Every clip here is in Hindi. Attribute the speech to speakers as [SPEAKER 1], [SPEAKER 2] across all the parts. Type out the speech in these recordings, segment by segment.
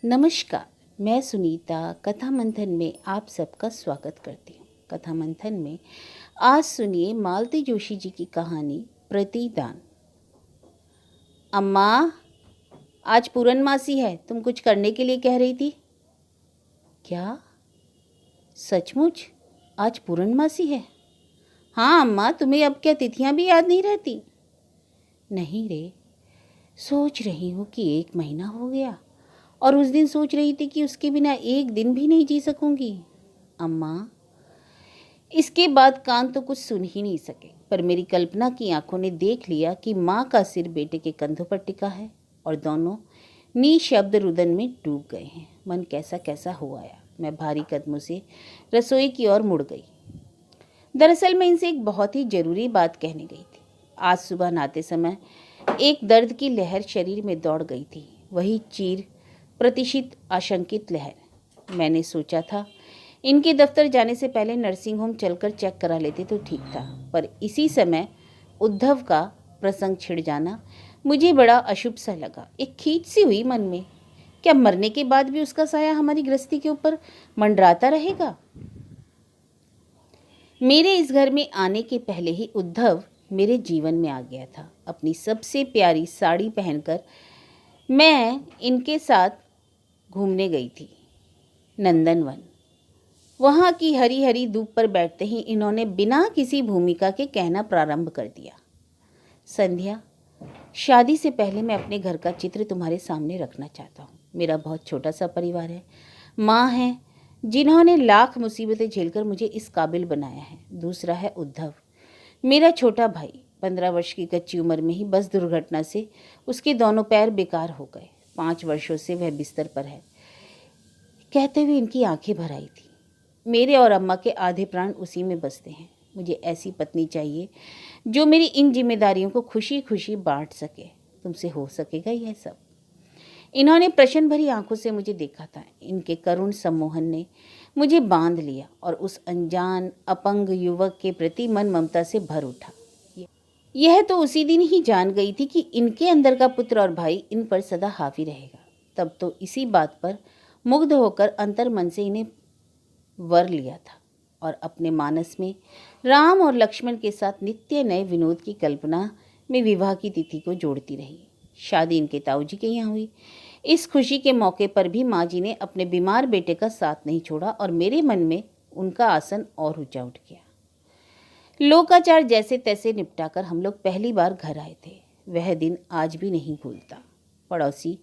[SPEAKER 1] नमस्कार। मैं सुनीता कथा मंथन में आप सबका स्वागत करती हूँ। कथा मंथन में आज सुनिए मालती जोशी जी की कहानी प्रतिदान। अम्मा, आज पूर्णमासी है, तुम कुछ करने के लिए कह रही थी। क्या सचमुच आज पूर्णमासी है? हाँ अम्मा, तुम्हें अब क्या तिथियां भी याद नहीं रहती? नहीं रे, सोच रही हूँ कि 1 महीना हो गया और उस दिन सोच रही थी कि उसके बिना एक दिन भी नहीं जी सकूंगी। अम्मा, इसके बाद कान तो कुछ सुन ही नहीं सके, पर मेरी कल्पना की आंखों ने देख लिया कि माँ का सिर बेटे के कंधों पर टिका है और दोनों निशब्द रुदन में डूब गए हैं। मन कैसा कैसा हो आया। मैं भारी कदमों से रसोई की ओर मुड़ गई। दरअसल मैं इनसे एक बहुत ही जरूरी बात कहने गई थी। आज सुबह नहाते समय एक दर्द की लहर शरीर में दौड़ गई थी, वही चीर प्रतिशित आशंकित लहर। मैंने सोचा था इनके दफ्तर जाने से पहले नर्सिंग होम चलकर चेक करा लेते तो ठीक था, पर इसी समय उद्धव का प्रसंग छिड़ जाना मुझे बड़ा अशुभ सा लगा। एक खींच सी हुई मन में, क्या मरने के बाद भी उसका साया हमारी गृहस्थी के ऊपर मंडराता रहेगा? मेरे इस घर में आने के पहले ही उद्धव मेरे जीवन में आ गया था। अपनी सबसे प्यारी साड़ी पहनकर मैं इनके साथ घूमने गई थी नंदनवन। वहाँ की हरी हरी धूप पर बैठते ही इन्होंने बिना किसी भूमिका के कहना प्रारंभ कर दिया। संध्या, शादी से पहले मैं अपने घर का चित्र तुम्हारे सामने रखना चाहता हूँ। मेरा बहुत छोटा सा परिवार है। माँ है जिन्होंने लाख मुसीबतें झेलकर मुझे इस काबिल बनाया है। दूसरा है उद्धव, मेरा छोटा भाई। 15 वर्ष की कच्ची उम्र में ही बस दुर्घटना से उसके दोनों पैर बेकार हो गए। 5 वर्षों से वह बिस्तर पर है। कहते हुए इनकी आंखें भर आई थी। मेरे और अम्मा के आधे प्राण उसी में बसते हैं। मुझे ऐसी पत्नी चाहिए जो मेरी इन जिम्मेदारियों को खुशी खुशी बांट सके। तुमसे हो सकेगा यह सब? इन्होंने प्रश्न भरी आंखों से मुझे देखा था। इनके करुण सम्मोहन ने मुझे बांध लिया और उस अनजान अपंग युवक के प्रति मन ममता से भर उठा। यह तो उसी दिन ही जान गई थी कि इनके अंदर का पुत्र और भाई इन पर सदा हावी रहेगा। तब तो इसी बात पर मुग्ध होकर अंतर मन से इन्हें वर लिया था और अपने मानस में राम और लक्ष्मण के साथ नित्य नए विनोद की कल्पना में विवाह की तिथि को जोड़ती रही। शादी इनके ताऊजी के यहाँ हुई। इस खुशी के मौके पर भी माँ जी ने अपने बीमार बेटे का साथ नहीं छोड़ा और मेरे मन में उनका आसन और ऊंचा उठ गया। लोकाचार जैसे तैसे निपटाकर हम लोग पहली बार घर आए थे। वह दिन आज भी नहीं भूलता। पड़ोसी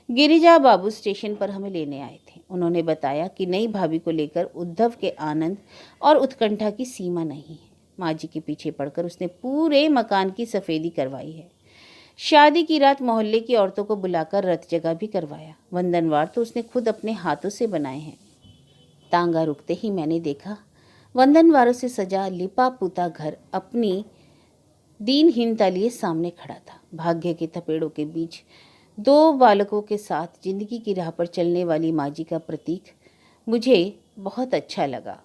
[SPEAKER 1] गिरिजा बाबू स्टेशन पर हमें लेने आए थे। उन्होंने बताया कि नई भाभी को लेकर उद्धव के आनंद और उत्कंठा की सीमा नहीं है। माँ जी के पीछे पड़कर उसने पूरे मकान की सफेदी करवाई है। शादी की रात मोहल्ले की औरतों को बुलाकर रथ जगह भी करवाया। वंदनवार तो उसने खुद अपने हाथों से बनाए हैं। तांगा रुकते ही मैंने देखा वंदनवारों से सजा लिपा पुता घर अपनी दीनहीनता लिए सामने खड़ा था। भाग्य के थपेड़ों के बीच 2 बालकों के साथ जिंदगी की राह पर चलने वाली माँ जी का प्रतीक मुझे बहुत अच्छा लगा।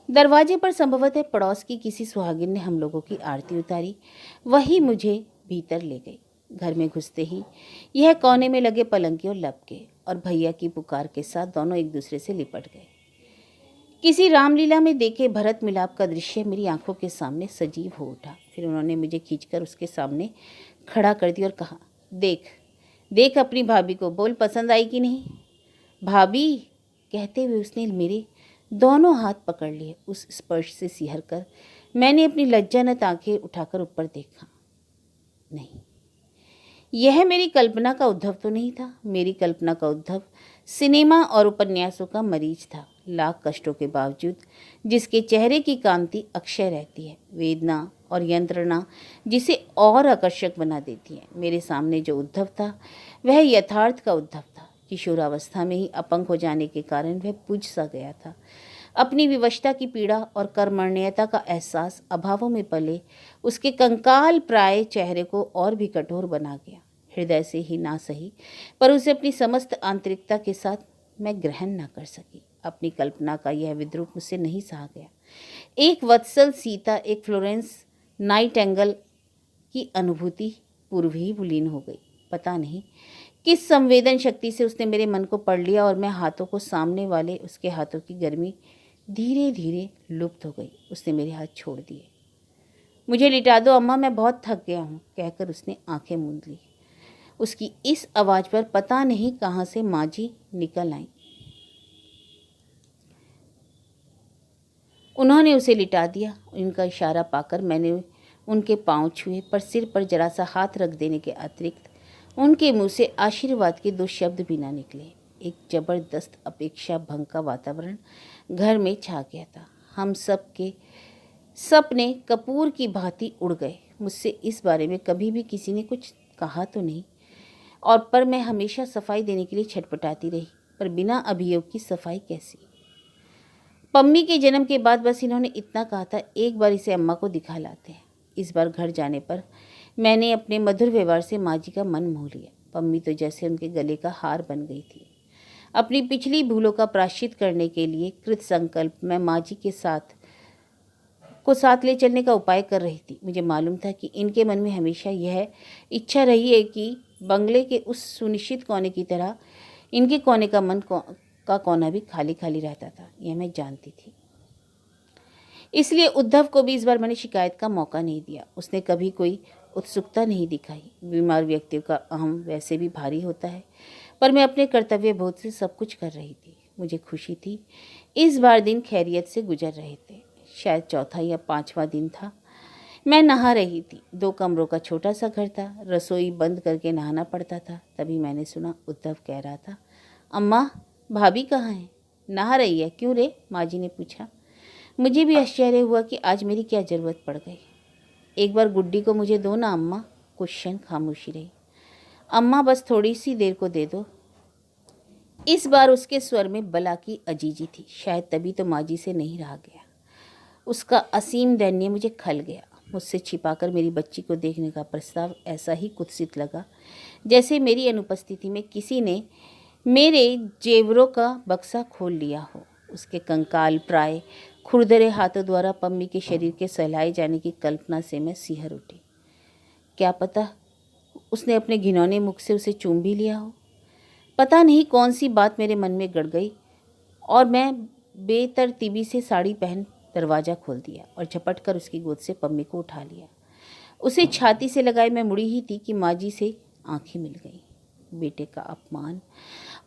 [SPEAKER 1] दरवाजे पर संभवतः पड़ोस की किसी सुहागिन ने हम लोगों की आरती उतारी। वही मुझे भीतर ले गई। घर में घुसते ही यह कोने में लगे पलंग की ओर लपके और भैया की पुकार के साथ दोनों एक दूसरे से लिपट गए। किसी रामलीला में देखे भरत मिलाप का दृश्य मेरी आंखों के सामने सजीव हो उठा। फिर उन्होंने मुझे खींचकर उसके सामने खड़ा कर दिया और कहा, देख देख अपनी भाभी को, बोल पसंद आई कि नहीं। भाभी कहते हुए उसने मेरे दोनों हाथ पकड़ लिए। उस स्पर्श से सिहर कर मैंने अपनी लज्जानत आंखें उठाकर ऊपर देखा। नहीं, यह मेरी कल्पना का उद्धव तो नहीं था। मेरी कल्पना का उद्धव सिनेमा और उपन्यासों का मरीज था। लाख कष्टों के बावजूद जिसके चेहरे की कांति अक्षय रहती है, वेदना और यंत्रणा जिसे और आकर्षक बना देती है। मेरे सामने जो उद्धव था वह यथार्थ का उद्धव था। किशोरावस्था में ही अपंग हो जाने के कारण वह बुझ सा गया था। अपनी विवशता की पीड़ा और कर्मण्यता का एहसास अभावों में पले उसके कंकाल प्राय चेहरे को और भी कठोर बना गया। हृदय से ही ना सही, पर उसे अपनी समस्त आंतरिकता के साथ मैं ग्रहण ना कर सकी। अपनी कल्पना का यह विद्रूप मुझसे नहीं सहा गया। एक वत्सल सीता, एक फ्लोरेंस नाइटेंगल की अनुभूति पूर्व ही विलीन हो गई। पता नहीं किस संवेदन शक्ति से उसने मेरे मन को पढ़ लिया और मैं हाथों को सामने वाले उसके हाथों की गर्मी धीरे धीरे लुप्त हो गई। उसने मेरे हाथ छोड़ दिए। मुझे लिटा दो अम्मा, मैं बहुत थक गया हूँ, कहकर उसने आंखें मूंद ली। उसकी इस आवाज़ पर पता नहीं कहाँ से माँ जी निकल आई। उन्होंने उसे लिटा दिया। उनका इशारा पाकर मैंने उनके पांव छुए, पर सिर पर जरा सा हाथ रख देने के अतिरिक्त उनके मुंह से आशीर्वाद के 2 शब्द भी ना निकले। एक जबरदस्त अपेक्षा भंग का वातावरण घर में छा गया था। हम सब के सपने कपूर की भांति उड़ गए। मुझसे इस बारे में कभी भी किसी ने कुछ कहा तो नहीं, और पर मैं हमेशा सफाई देने के लिए छटपटाती रही, पर बिना अभियोग की सफाई कैसी। पम्मी के जन्म के बाद बस इन्होंने इतना कहा था, एक बार इसे अम्मा को दिखा लाते हैं। इस बार घर जाने पर मैंने अपने मधुर व्यवहार से माँ जी का मन मोह लिया। पम्मी तो जैसे उनके गले का हार बन गई थी। अपनी पिछली भूलों का प्रायश्चित करने के लिए कृत संकल्प मैं माँ जी के साथ ले चलने का उपाय कर रही थी। मुझे मालूम था कि इनके मन में हमेशा यह इच्छा रही है कि बंगले के उस सुनिश्चित कोने की तरह इनके कोने का का कोना भी खाली खाली रहता था। यह मैं जानती थी। इसलिए उद्धव को भी इस बार मैंने शिकायत का मौका नहीं दिया। उसने कभी कोई उत्सुकता नहीं दिखाई। बीमार व्यक्तियों का अहम वैसे भी भारी होता है, पर मैं अपने कर्तव्य बोध से सब कुछ कर रही थी। मुझे खुशी थी। इस बार दिन खैरियत से गुजर रहे थे। शायद चौथा या 5वां दिन था। मैं नहा रही थी। 2 कमरों का छोटा सा घर था। रसोई बंद करके नहाना पड़ता था। तभी मैंने सुना उद्धव कह रहा था, अम्मा, भाभी कहाँ है? नहा रही है। क्यों रे? माँ जी ने पूछा। मुझे भी आश्चर्य हुआ कि आज मेरी क्या ज़रूरत पड़ गई। एक बार गुड्डी को मुझे दो ना अम्मा। कुछ क्षण खामोशी रही। अम्मा, बस थोड़ी सी देर को दे दो। इस बार उसके स्वर में बला की अजीजी थी। शायद तभी तो माँ जी से नहीं रहा गया। उसका असीम दैन्य मुझे खल गया। मुझसे छिपाकर मेरी बच्ची को देखने का प्रस्ताव ऐसा ही कुत्सित लगा जैसे मेरी अनुपस्थिति में किसी ने मेरे जेवरों का बक्सा खोल लिया हो। उसके कंकाल प्राय खुरदरे हाथों द्वारा पम्मी के शरीर के सहलाए जाने की कल्पना से मैं सिहर उठी। क्या पता उसने अपने घिनौने मुख से उसे चूम भी लिया हो। पता नहीं कौन सी बात मेरे मन में गड़ गई और मैं बेतरतीबी से साड़ी पहन दरवाज़ा खोल दिया और झपट कर उसकी गोद से पम्मी को उठा लिया। उसे छाती से लगाए मैं मुड़ी ही थी कि माँ जी से आंखें मिल गईं। बेटे का अपमान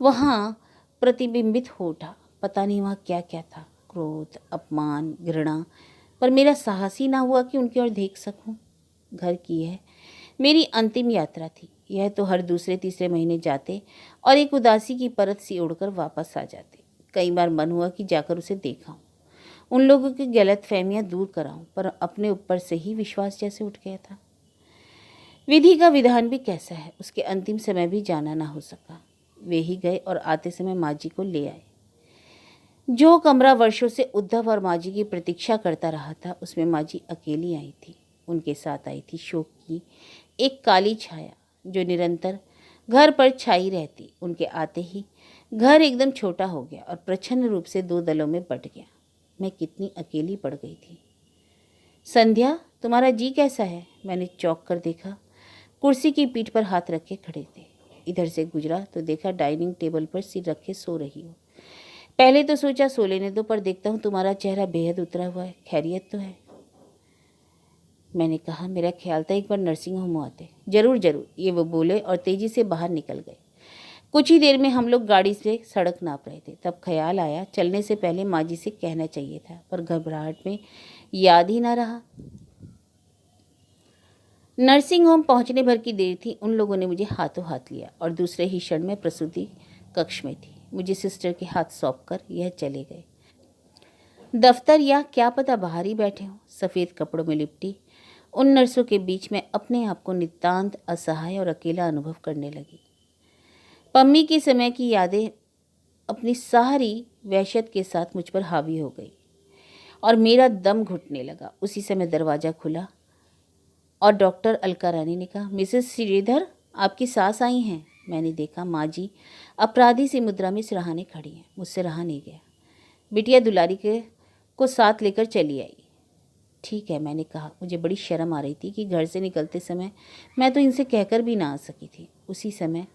[SPEAKER 1] वहाँ प्रतिबिंबित हो उठा। पता नहीं वहाँ क्या क्या था, क्रोध, अपमान, घृणा, पर मेरा साहस ही ना हुआ कि उनकी ओर देख सकूं। घर की है मेरी अंतिम यात्रा थी। यह तो हर दूसरे तीसरे महीने जाते और एक उदासी की परत सी उड़कर वापस आ जाते। कई बार मन हुआ कि जाकर उसे देखाऊं, उन लोगों की गलतफहमियां दूर कराऊं, पर अपने ऊपर से ही विश्वास जैसे उठ गया था। विधि का विधान भी कैसा है, उसके अंतिम समय भी जाना ना हो सका। वे ही गए और आते समय माँ जी को ले आए। जो कमरा वर्षों से उद्धव और माँ जी की प्रतीक्षा करता रहा था, उसमें माँ जी अकेली आई थी। उनके साथ आई थी शोक की एक काली छाया जो निरंतर घर पर छाई रहती। उनके आते ही घर एकदम छोटा हो गया और प्रच्छन्न रूप से 2 दलों में बंट गया। मैं कितनी अकेली पड़ गई थी। संध्या, तुम्हारा जी कैसा है? मैंने चौंक कर देखा। कुर्सी की पीठ पर हाथ रखे खड़े थे। इधर से गुजरा तो देखा डाइनिंग टेबल पर सिर रखे सो रही हो। पहले तो सोचा सो लेने दो, पर देखता हूँ तुम्हारा चेहरा बेहद उतरा हुआ है। खैरियत तो है? मैंने कहा, मेरा ख्याल था एक बार नर्सिंग होम आते। जरूर जरूर, ये वो बोले और तेजी से बाहर निकल गए। कुछ ही देर में हम लोग गाड़ी से सड़क नाप रहे थे। तब ख्याल आया चलने से पहले माँ जी से कहना चाहिए था, पर घबराहट में याद ही ना रहा। नर्सिंग होम पहुंचने भर की देर थी। उन लोगों ने मुझे हाथों हाथ लिया और दूसरे ही क्षण में प्रसूति कक्ष में थी। मुझे सिस्टर के हाथ सौंपकर यह चले गए। दफ्तर या क्या पता बाहर ही बैठे हों। सफ़ेद कपड़ों में लिपटी उन नर्सों के बीच में अपने आप को नितांत असहाय और अकेला अनुभव करने लगी। पम्मी की समय की यादें अपनी सारी वहशत के साथ मुझ पर हावी हो गई और मेरा दम घुटने लगा। उसी समय दरवाज़ा खुला और डॉक्टर अलका रानी ने कहा, मिसेस श्रीधर, आपकी सास आई हैं। मैंने देखा माँ जी अपराधी सी मुद्रा में सिरहाने खड़ी हैं। मुझसे रहा नहीं गया। बिटिया दुलारी को साथ लेकर चली आई। ठीक है, मैंने कहा। मुझे बड़ी शर्म आ रही थी कि घर से निकलते समय मैं तो इनसे कहकर भी ना आ सकी थी। उसी समय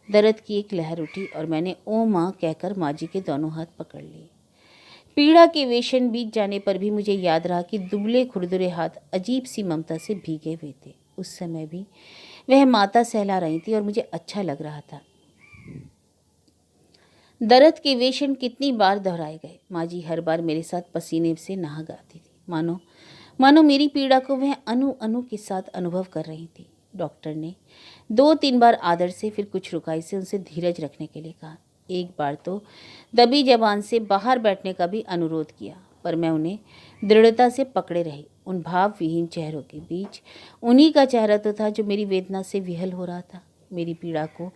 [SPEAKER 1] दर्द की एक लहर उठी और मैंने ओ माँ कहकर माँ जी के दोनों हाथ पकड़ लिए। पीड़ा के वेशन बीत जाने पर भी मुझे याद रहा कि दुबले खुरदुरे हाथ अजीब सी ममता से भीगे हुए थे। उस समय भी वह माता सहला रही थी और मुझे अच्छा लग रहा था। दर्द के वेशन कितनी बार दोहराए गए। माँ जी हर बार मेरे साथ पसीने से नहा गाती थी, मानो मानो मेरी पीड़ा को वह अनु अनु के साथ अनुभव कर रही थी। डॉक्टर ने 2-3 बार आदर से, फिर कुछ रुकाई से उनसे धीरज रखने के लिए कहा। एक बार तो दबी जबान से बाहर बैठने का भी अनुरोध किया, पर मैं उन्हें दृढ़ता से पकड़े रही। उन भाव विहीन चेहरों के बीच उन्हीं का चेहरा तो था जो मेरी वेदना से विहल हो रहा था। मेरी पीड़ा को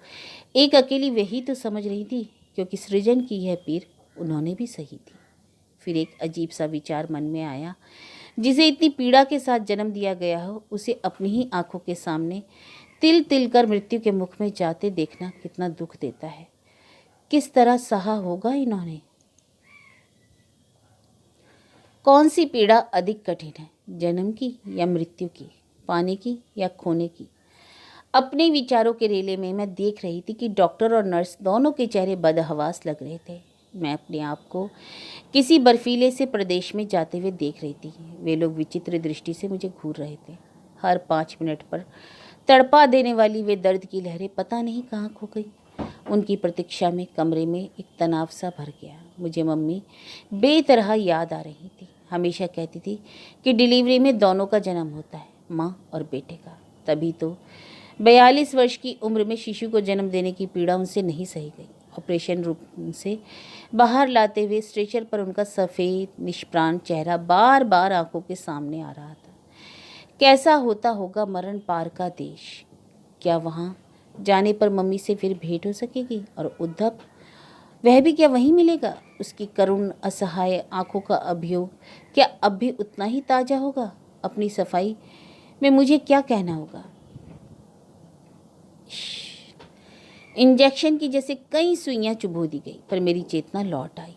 [SPEAKER 1] एक अकेली वही तो समझ रही थी, क्योंकि सृजन की यह पीर उन्होंने भी सही थी। फिर एक अजीब सा विचार मन में आया, जिसे इतनी पीड़ा के साथ जन्म दिया गया हो, उसे अपनी ही आंखों के सामने तिल तिल कर मृत्यु के मुख में जाते देखना कितना दुख देता है। किस तरह सहा होगा इन्होंने। कौन सी पीड़ा अधिक कठिन है, जन्म की या मृत्यु की, पाने की या खोने की। अपने विचारों के रेले में मैं देख रही थी कि डॉक्टर और नर्स दोनों के चेहरे बदहवास लग रहे थे। मैं अपने आप को किसी बर्फीले से प्रदेश में जाते हुए देख रही थी। वे लोग विचित्र दृष्टि से मुझे घूर रहे थे। हर 5 मिनट पर तड़पा देने वाली वे दर्द की लहरें पता नहीं कहाँ खो गई। उनकी प्रतीक्षा में कमरे में एक तनाव सा भर गया। मुझे मम्मी बेतरह याद आ रही थी। हमेशा कहती थी कि डिलीवरी में दोनों का जन्म होता है, माँ और बेटे का। तभी तो 42 वर्ष की उम्र में शिशु को जन्म देने की पीड़ा उनसे नहीं सही गई। ऑपरेशन रूम से बाहर लाते हुए स्ट्रेचर पर उनका सफ़ेद निष्प्राण चेहरा बार बार आंखों के सामने आ रहा था। कैसा होता होगा मरण पार का देश। क्या वहाँ जाने पर मम्मी से फिर भेंट हो सकेगी? और उद्धव, वह भी क्या वहीं मिलेगा? उसकी करुण असहाय आंखों का अभियोग क्या अब भी उतना ही ताज़ा होगा? अपनी सफाई में मुझे क्या कहना होगा? इंजेक्शन की जैसे कई सुइयां चुभो दी गई, पर मेरी चेतना लौट आई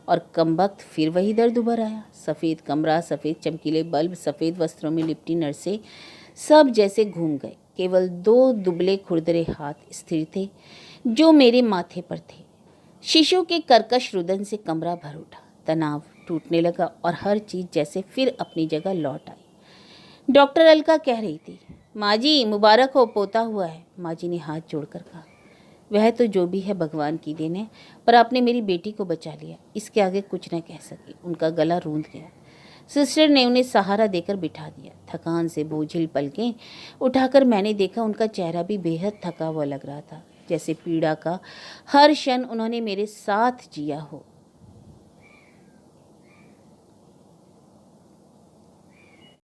[SPEAKER 1] और कमबख्त फिर वही दर्द उभर आया। सफ़ेद कमरा, सफ़ेद चमकीले बल्ब, सफ़ेद वस्त्रों में लिपटी नर्सें, सब जैसे घूम गए। केवल 2 दुबले खुरदरे हाथ स्थिर थे जो मेरे माथे पर थे। शिशु के कर्कश रुदन से कमरा भर उठा। तनाव टूटने लगा और हर चीज़ जैसे फिर अपनी जगह लौट आई। डॉक्टर अलका कह रही थी, माँ जी मुबारक हो, पोता हुआ है। माँ जी ने हाथ जोड़कर कहा, वह तो जो भी है भगवान की देन है, पर आपने मेरी बेटी को बचा लिया, इसके आगे कुछ न कह सकी। उनका गला रूंध गया। सिस्टर ने उन्हें सहारा देकर बिठा दिया। थकान से बोझिल पलकें उठाकर मैंने देखा उनका चेहरा भी बेहद थका हुआ लग रहा था, जैसे पीड़ा का हर क्षण उन्होंने मेरे साथ जिया हो।